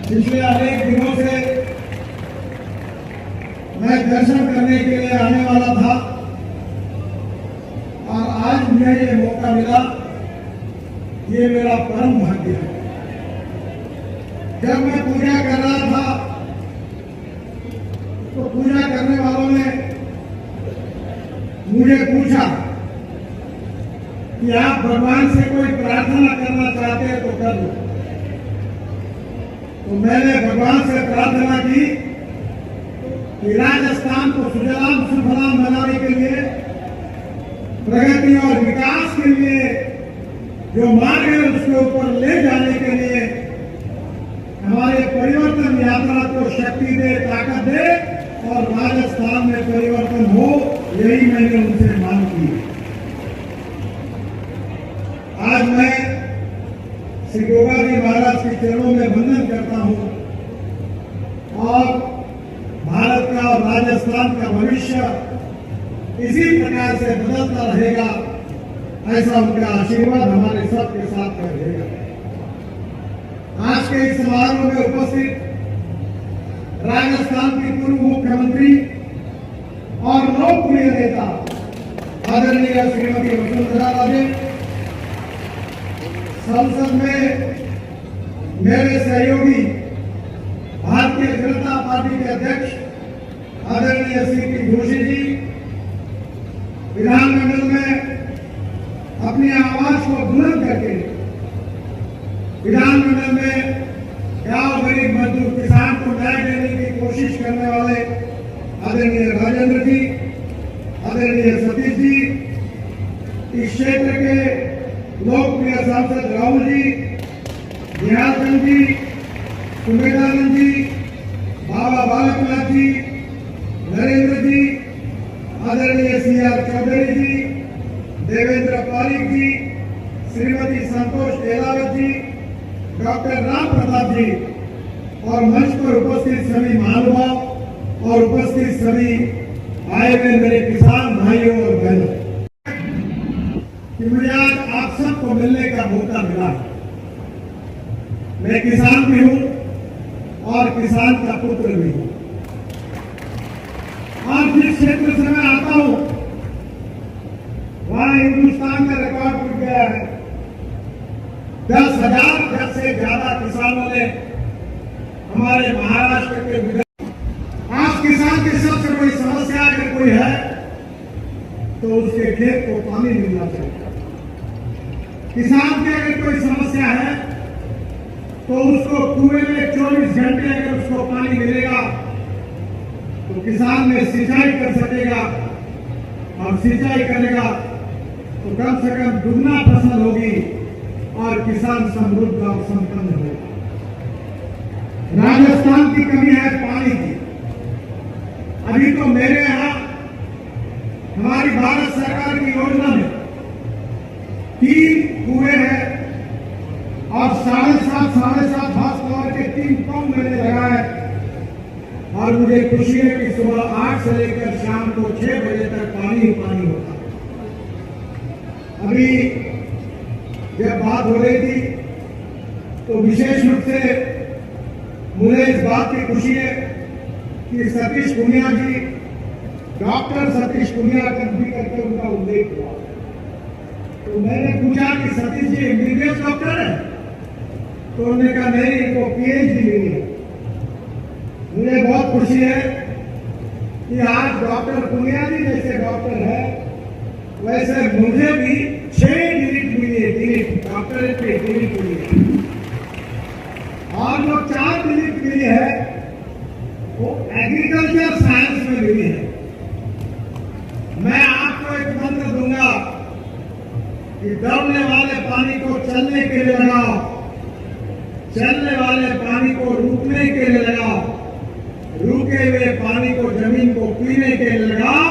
पिछले अनेक दिनों से मैं दर्शन करने के लिए आने वाला था और आज मुझे ये मौका मिला। ये मेरा परम भाग्य है। जब मैं पूजा कर रहा था तो पूजा करने वालों ने मुझे पूछा कि आप भगवान से कोई प्रार्थना करना चाहते हैं तो कर लो। तो मैंने भगवान से प्रार्थना की कि राजस्थान को सुजलाम सुफलाम बनाने के लिए, प्रगति और विकास के लिए जो मार्ग है उसके ऊपर ले जाने के लिए हमारे परिवर्तन यात्रा को शक्ति दे, ताकत दे और राजस्थान में परिवर्तन हो, यही मैंने उनसे मांग की। आज मैं श्री गोगा जी महाराज के चरणों में वंदन करता हूं और भारत का और राजस्थान का भविष्य इसी प्रकार से बदलता रहेगा, ऐसा उनका आशीर्वाद हमारे सबके साथ रहेगा। आज के इस समारोह में उपस्थित राजस्थान की पूर्व मुख्यमंत्री और लोकप्रिय नेता आदरणीय श्रीमती वसुंधरा राजे, संसद में मेरे सहयोगी भारतीय जनता पार्टी के अध्यक्ष आदरणीय सीपी जोशी जी, विधानमंडल में अपनी आवाज को बुलंद करके विधानमंडल में गांव गरीब मजदूर किसान को न्याय देने की कोशिश करने वाले आदरणीय राजेंद्र जी, आदरणीय सतीश जी, इस क्षेत्र के लोकप्रिय सांसद राहुल जी, बिहारचंद जी, सुमेधानंद जी, बाबा बालकनाथ जी, नरेंद्र जी, आदरणीय CR चौधरी जी, देवेंद्र पारिक जी, श्रीमती संतोष एलावत जी, डॉक्टर राम प्रताप जी और मंच पर उपस्थित सभी महानुभाव और उपस्थित सभी आए हुए मेरे किसान भाइयों और बहनों, कि मुझे आज आप सबको मिलने का मौका मिला। मैं किसान भी हूं और किसान का पुत्र भी हूं। आज जिस क्षेत्र से मैं आता हूं वहां हिंदुस्तान का रिकॉर्ड टूट गया है। 10,000 से ज्यादा किसानों ने हमारे महाराष्ट्र के आज किसान की सबसे बड़ी समस्या अगर कोई है तो उसके खेत को पानी मिलना चाहिए। किसान की अगर कोई समस्या है तो उसको कुएं में 24 घंटे अगर उसको पानी मिलेगा तो किसान में सिंचाई कर सकेगा और सिंचाई करेगा तो कम से कम दुगना फसल होगी और किसान समृद्ध और संपन्न होगा। राजस्थान की कमी है पानी की। अभी तो मेरे यहां हमारी भारत सरकार की योजना में 3 कुएं हैं और 7.5 हाथ पावर के 3 पंप मैंने लगाए और मुझे खुशी है कि सुबह 8 से लेकर शाम को 6 बजे तक पानी ही पानी होता है। अभी जब बात हो रही थी तो विशेष रूप से मुझे इस बात की खुशी है कि सतीश पुनिया जी, डॉक्टर सतीश पुनिया भी करके उनका उल्लेख हुआ। तो मैंने पूछा कि सतीश जी एमबीबीएस डॉक्टर है? तो उन्होंने कहा नहीं, इनको PhD मिली है। मुझे बहुत खुशी है कि आज डॉक्टर पुनिया जी जैसे डॉक्टर है वैसे मुझे भी 6 डिग्री मिली है, डॉक्टरेट की डिग्री मिली है और जो 4 डिग्री मिली है वो एग्रीकल्चर साइंस में मिली है। मैं आपको एक मंत्र दूंगा कि दौड़ने वाले पानी को चलने के लिए लगाओ, चलने वाले पानी को रुकने के लिए लगाओ, रुके हुए पानी को जमीन को पीने के लिए लगाओ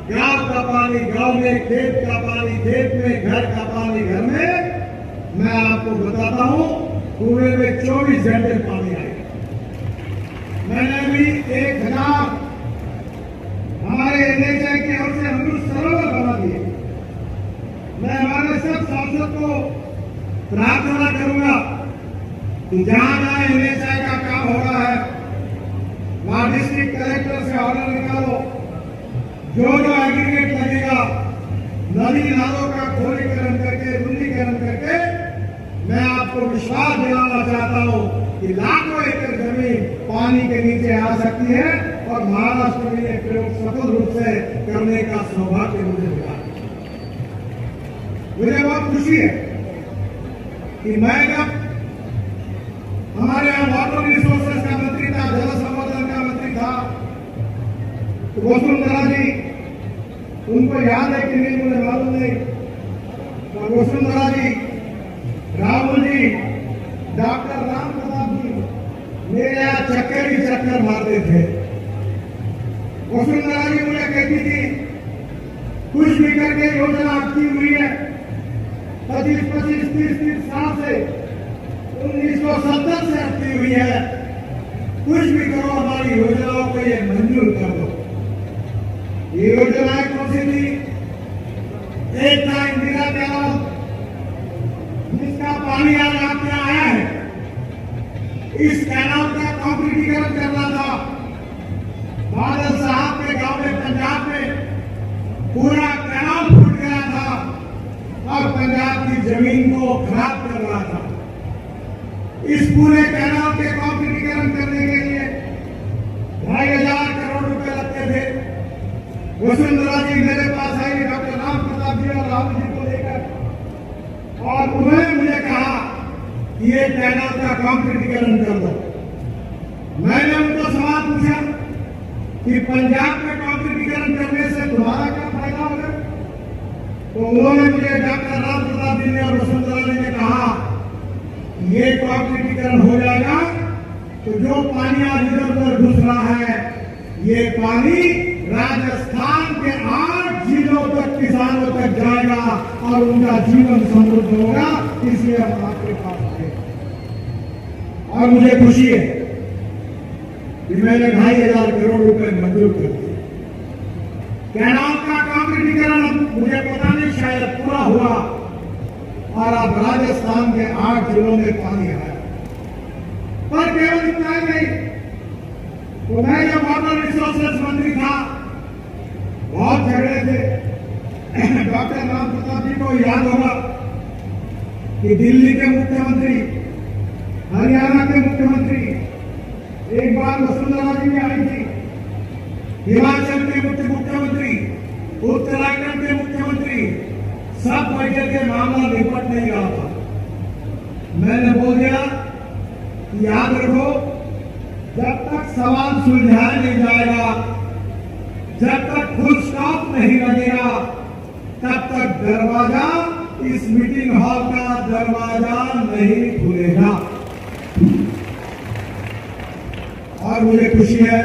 गांव का पानी गांव में, खेत का पानी खेत में, घर का पानी घर में। मैं आपको बताता हूं, कुएं में 24 घंटे पानी आएगा। मैंने भी 1000 हमारे एनएचआई की ओर से अमृत सरोवर बना दिए। मैं हमारे सब सांसद को प्रार्थना करूंगा कि जहां जहां एनएचआई का काम हो रहा है वहां डिस्ट्रिक्ट कलेक्टर से ऑर्डर निकालो, जो एग्रीगेट लगेगा नदी नालों का खोलीकरण करके, रुंदीकरण करके। मैं आपको विश्वास दिलाना चाहता हूं कि लाखों एकड़ जमीन पानी के नीचे आ सकती है और महाराष्ट्र में यह प्रयोग सफल रूप से करने का सौभाग्य मुझे मिला। मुझे बहुत खुशी है कि मैं जब हमारे यहाँ वाटर रिसोर्सेज का मंत्री था, जल संवर्धन का मंत्री था, तो वसुंधरा जी, उनको याद है कि नहीं मुझे मालूम नहीं, तो वसुंधरा जी, राहुल जी, डॉक्टर राम प्रताप जी मेरे यहाँ चक्कर ही चक्कर मारते थे। वसुंधरा जी मुझे कहती थी कुछ भी करके योजना अटकी हुई है 25-25, 30-30 साल से, 1970 से अटकी हुई है, कुछ भी करो हमारी योजनाओं को ये मंजूर कर दो। ये योजनाएं कौन सी थी? एक था इंदिरा कैनाल, जिसका पानी आज आपके आया है। इस कैनाल का कॉन्क्रीटीकरण करना था। बादल साहब के गांव में पंजाब में पूरा कैनाल फूट गया था और पंजाब की जमीन को खराब कर रहा था। इस पूरे कैनाल के कॉन्क्रीटीकरण करने के लिए 2500 करोड़ रुपए लगते थे। वसुंधरा जी मेरे पास आई, डॉक्टर राम प्रताप जी और राहुल जी को लेकर, और उन्होंने मुझे कहा कि ये कैनाल का कॉन्क्रीटीकरण कर दो। मैंने उनको सवाल पूछा कि पंजाब में कॉन्क्रीटीकरण करने से तुम्हारा क्या फायदा होगा? तो उन्होंने मुझे, डॉक्टर राम प्रताप जी ने और वसुंधरा जी ने कहा ये कॉन्क्रीटीकरण हो जाएगा तो जो पानी आज इधर उधर घुस रहा है, ये पानी राजस्थान के 8 जिलों तक, किसानों तक जाएगा और उनका जीवन समृद्ध होगा। इसलिए हम आपके पास आए और मुझे खुशी है कि मैंने 2500 करोड़ रुपए मंजूर कर दिए। कैनाल का कॉन्क्रीटीकरण मुझे पता नहीं, शायद पूरा हुआ और अब राजस्थान के 8 जिलों में पानी आया। पर केवल इतना ही नहीं, तो मैं जब वाटर रिसोर्सेज मंत्री था, बहुत झगड़े थे। डॉक्टर राम प्रताप जी को याद होगा कि दिल्ली के मुख्यमंत्री, हरियाणा के मुख्यमंत्री, एक बार वसुंधरा जी भी आई थी, हिमाचल के मुख्यमंत्री, उत्तराखंड के मुख्यमंत्री, सब बैठे के मामला निपट नहीं रहा था। मैंने बोल दिया कि याद रखो, जब तक सवाल सुलझाया नहीं जाएगा, जब तक फुल स्टॉप नहीं लगेगा, तब तक दरवाजा, इस मीटिंग हॉल का दरवाजा नहीं खुलेगा। और मुझे खुशी है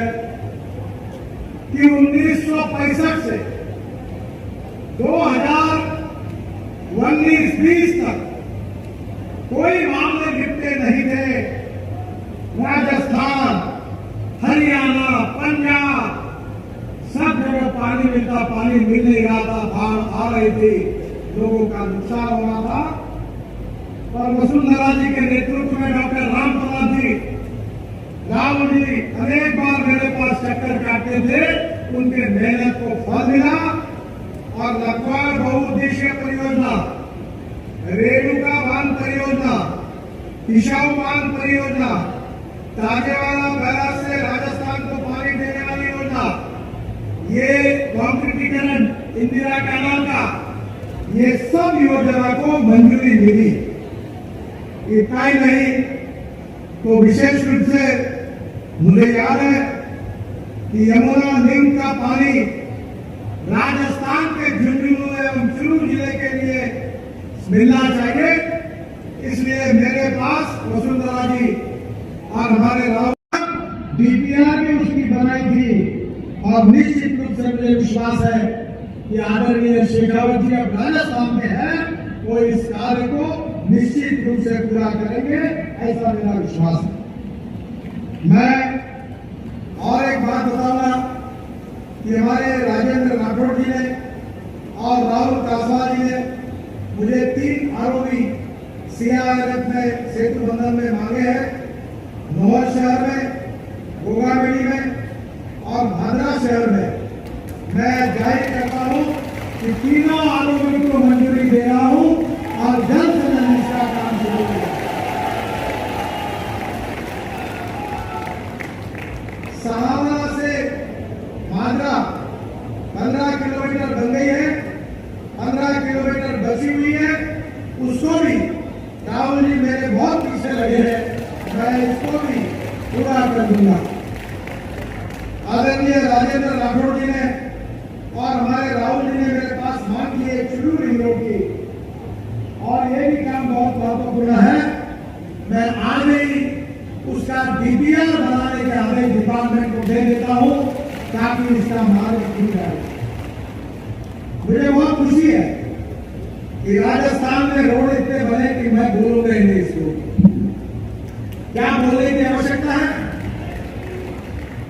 कि 1965 से 2019-20 तक कोई मामले निपटे नहीं थे। राजस्थान, हरियाणा, पंजाब, सब जगह पानी मिलता, पानी मिल नहीं रहा था, बाढ़ आ रही थी, लोगों का नुकसान हो रहा था। और वसुंधरा जी के नेतृत्व में डॉक्टर राम प्रताप जी, राहुल जी अनेक बार मेरे पास चक्कर काटते थे, उनके मेहनत को फल मिला और लखवाड़ बहुउद्देशीय परियोजना, रेणुका बांध परियोजना, किशाऊ बांध परियोजना, ताजेवाला बैराज से राजस्थान को पानी देने वाली योजना, ये कॉन्क्रीटीकरण इंदिरा कैनाल का, ये सब योजना को मंजूरी मिली। इतना ही नहीं, तो विशेष रूप से मुझे याद है कि यमुना लिंक का पानी राजस्थान के झुंझुनू एवं चुरू जिले के लिए मिलना चाहिए। इसलिए मेरे पास वसुंधरा जी और हमारे राहुल डीपीआर भी उसकी बनाई थी और निश्चित रूप से मुझे विश्वास है कि आदरणीय शेखावत जी अब राजस्थान में है, वो इस कार्य को निश्चित रूप से पूरा करेंगे, ऐसा मेरा विश्वास है। मैं और एक बात बताऊंगा कि हमारे राजेंद्र राठौड़ जी ने और राहुल कासवा जी ने मुझे 3 आरोपी सीआरएफ में सेतु बंधन में मांगे हैं, नौहर शहर में, गोगाबेड़ी में और भादरा शहर में। मैं जाहिर करता हूं कि तीनों आरोपियों को मंजूरी दे रहा हूं और जल्द से जल्द इसका काम शुरू करें। सहावरा से भादरा 15 किलोमीटर बन गई है, 15 किलोमीटर बची हुई है, उसको भी राहुल जी मेरे बहुत पीछे लगे हैं, मैं इसको भी पूरा कर दूंगा। आदरणीय राजेंद्र राठौड़ जी ने और हमारे राहुल जी ने मेरे पास मांग की है चुरू रिंग रोड की, और ये भी काम बहुत महत्वपूर्ण है। मैं आज ही उसका डीपीआर बनाने के आदेश डिपार्टमेंट को दे देता हूं ताकि इसका मार्ग खुल जाए। मुझे बहुत खुशी है कि राजस्थान में रोड इतने बने कि मैं बोलूंगा ही नहीं इसको, क्या बोलने की आवश्यकता है।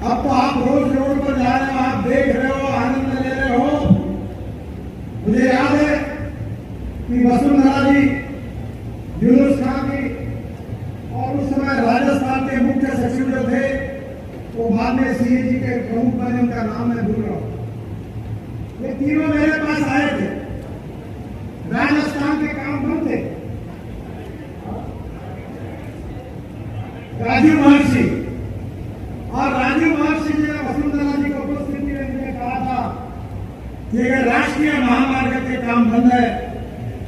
अब तो आप रोज रोड पर जा रहे हो, आप देख रहे हो, आनंद ले रहे हो। मुझे याद है कि वसुंधरा जी, यूनुस खान जी और उस समय राजस्थान के मुख्य सचिव जो थे वो बाद में सीएजी के प्रमुख बने, उनका नाम मैं भूल रहा हूं। ये तीनों मेरे पास आए थे, राजस्थान के काम बंद थे। राजीव महर्षि और राजीव महर्षि जी ने वसुंधरा जी को उपस्थिति में मुझे कहा था कि अगर राष्ट्रीय महामार्ग के काम बंद है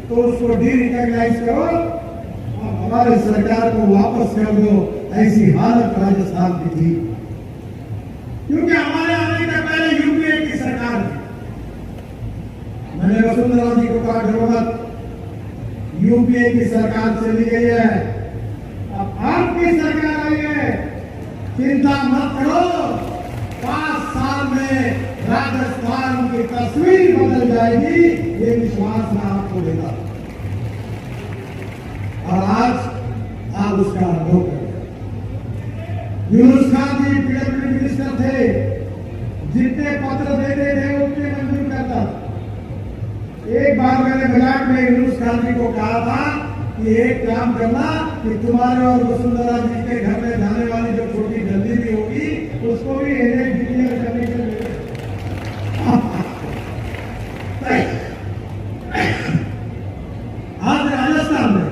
तो उसको डी रिकॉग्नाइज करो और हमारी सरकार को वापस कर दो। ऐसी हालत राजस्थान की थी, क्योंकि हमारे आने के पहले यूपीए की सरकार थी। मैंने वसुंधरा जी को कहा डरो मत, यूपीए की सरकार चली गई है, अब आपकी सरकार आई है, चिंता मत करो, 5 साल में राजस्थान की तस्वीर बदल जाएगी, ये विश्वास मैं आपको देता हूं। और आज आप उसका अनुभव करें। यूनुस खान जी पीडब्ल्यूडी मिनिस्टर थे, जितने पत्र देते थे उतने मंजूर करता। एक बार मैंने मजाक में यूनुस खान जी को कहा था कि एक काम करना कि तुम्हारे और वसुंधरा जी के घर में जाने वाली जो छोटी जल्दी भी होगी उसको भी इंजीनियर करने के लिए। आज राजस्थान में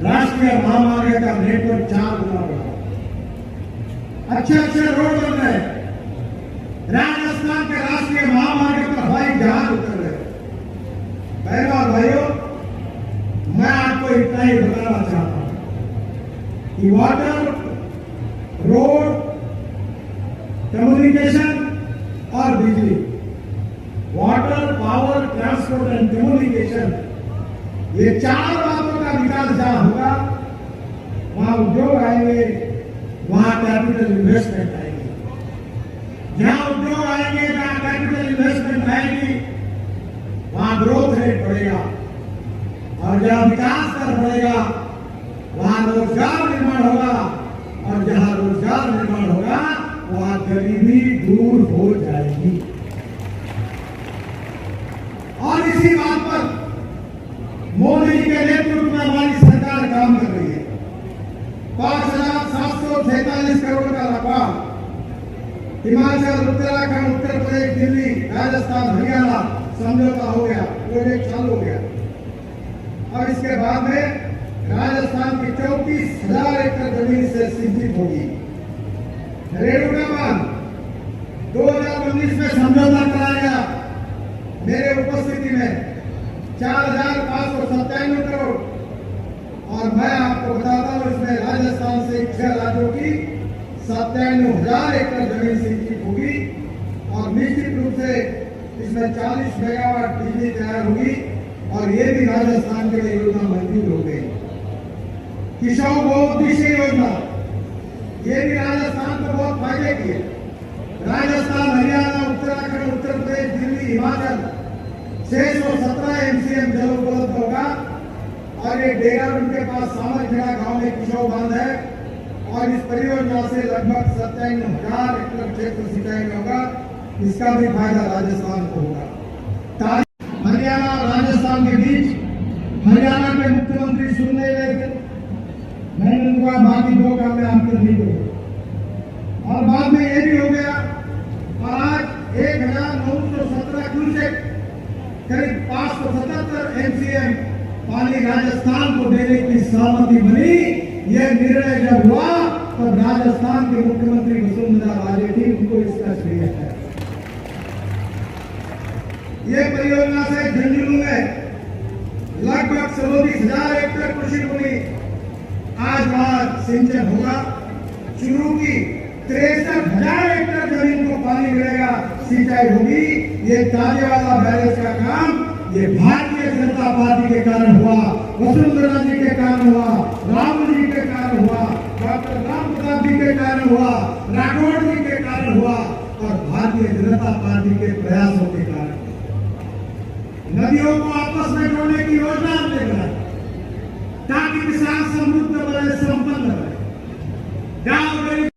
राष्ट्रीय महामार्ग का नेटवर्क 4 गुना बढ़ा, अच्छे रोड बन रहे, राजस्थान के राष्ट्रीय महामार्ग पर हवाई जहाज उतर रहे। बहनों और भाइयों, मैं आपको इतना ही बताना चाहता हूं कि वाटर, रोड, कम्युनिकेशन और बिजली, water, power, transport and communication, ये 4 बातों का विकास जहां होगा वहां उद्योग आएंगे, वहां कैपिटल इन्वेस्टमेंट आएगी। जहां उद्योग आएंगे, जहां कैपिटल इन्वेस्टमेंट आएगी, वहां ग्रोथ रेट बढ़ेगा, और जहां विकास दर बढ़ेगा वहां रोजगार निर्माण होगा, और जहां रोजगार निर्माण होगा वहां गरीबी दूर हो जाएगी। और इसी बात पर मोदी जी के नेतृत्व में हमारी सरकार काम कर रही है। 5,746 करोड़ का लगाव हिमाचल, उत्तराखंड, उत्तर प्रदेश, दिल्ली, राजस्थान, हरियाणा समझौता हो गया, प्रोजेक्ट चालू हो गया। अब इसके बाद में राजस्थान की 34,000 एकड़ जमीन से सिंचित होगी। रेणुका बांध 2019 में समझौता कराया गया, मेरे उपस्थिति में 4,597 करोड़, और मैं आपको बताता हूं इसमें राजस्थान से 6 राज्यों की 97,000 एकड़ जमीन सिंचित होगी, और निश्चित रूप से इसमें 40 मेगावाट बिजली तैयार होगी, और ये भी राजस्थान के लिए योजना मंजूर हो गई। किसान बहुउद्देशीय योजना, ये भी राजस्थान को बहुत फायदे की है। राजस्थान, हरियाणा, उत्तराखंड, उत्तर प्रदेश, दिल्ली, हिमाचल 617 एमसीएम जल उपलब्ध होगा। और ये देहरादून के पास सामरखेड़ा गांव में किशोर बांध है और इस परियोजना से लगभग 57,000 हेक्टेयर क्षेत्र सिंचाई में होगा। इसका भी फायदा राजस्थान को होगा। हरियाणा और राजस्थान के बीच हरियाणा के मुख्यमंत्री सुन नहीं रहे थे, मैंने उनको बाकी 2 काम में आपके नहीं करूंगा और बाद में ये भी हो गया। और आज 1917 क्यूसेक करीब 577 एमसीएम पानी राजस्थान को देने की सहमति बनी। यह निर्णय जब हुआ तब राजस्थान के मुख्यमंत्री वसुंधरा राजे थी, उनको इसका श्रेय है। ये परियोजना से झुंझुनू में लगभग 37,000 हेक्टेयर कृषि भूमि आज वहां सिंचन होगा। शुरू की 63,000 हेक्टेयर जमीन को पानी मिलेगा, सिंचाई होगी। ये ताजेवाला बैरेज का काम ये भारतीय जनता पार्टी के कारण हुआ, वसुंधरा जी के कारण हुआ, राम जी के कारण हुआ, डॉक्टर राम प्रसाद जी के कारण हुआ, राठौड़ जी के कारण हुआ और भारतीय जनता पार्टी के प्रयासों के कारण। नदियों को आपस में जोड़ने की योजना हमने बनाई ताकि किसान समृद्ध बने, संपन्न बने।